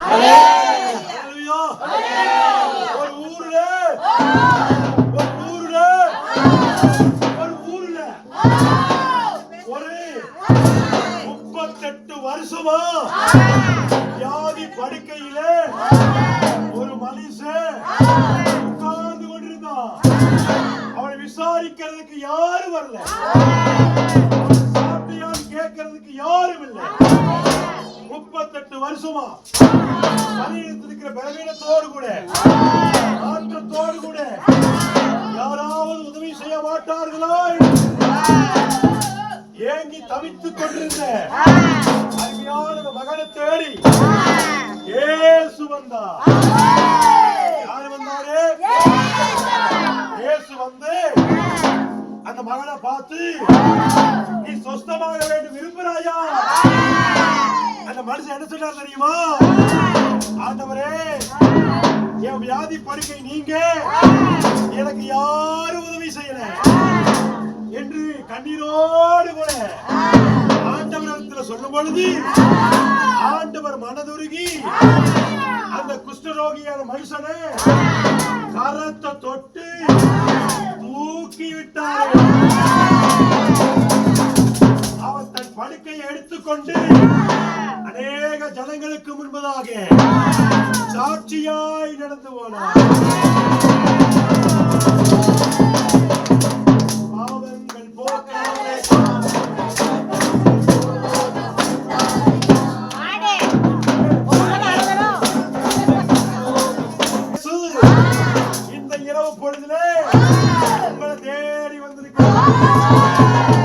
ஒரு ஊர்ல ஒரு 38 வருஷமா வியாதி படுக்கையில ஒரு மனுஷன் உட்கார்ந்து கொண்டிருந்தான். அவனை விசாரிக்கிறதுக்கு யாரும் வரல, சாப்பிட்டியான்னு கேட்கறதுக்கு யாரும் இல்லை. 38 வருஷமா சரீரத்தில் இருக்கிற பலவீனத்தோடு கூட ஆற்றத்தோடு கூட யாராவது உதவி செய்ய மாட்டார்களா ஏங்கி தவித்துக் கொண்டிருந்த அருமையான மகனை தேடி இயேசு வந்தார். யாரு வந்தாரு? இயேசு வந்து அந்த மகனை பார்த்து, நீ சொஸ்தமாக வேண்டும் விரும்புகிறாயா? அந்த மனுஷன் என்ன சொன்னார் தெரியுமா? ஆண்டவரே, என் வியாதி படுக்கை நீங்க, எனக்கு யாரும் உதவி செய்யல என்று கண்ணீரோடு கூட ஆண்டவரிடத்தில் சொல்லும் பொழுது ஆண்டவர் மனதுருகி அந்த குஷ்டரோகியான மனுஷனை கரத்தை தொட்டு தூக்கி விட்டார். அவன் தன் படுக்கையை எடுத்துக்கொண்டு அநேக ஜனங்களுக்கு முன்பதாக சாட்சியாய் நடந்து போனார். பாவங்கள் போக்காதே இந்த இரவு பொழுதிலே உங்களை தேடி வந்திருக்கிறார்.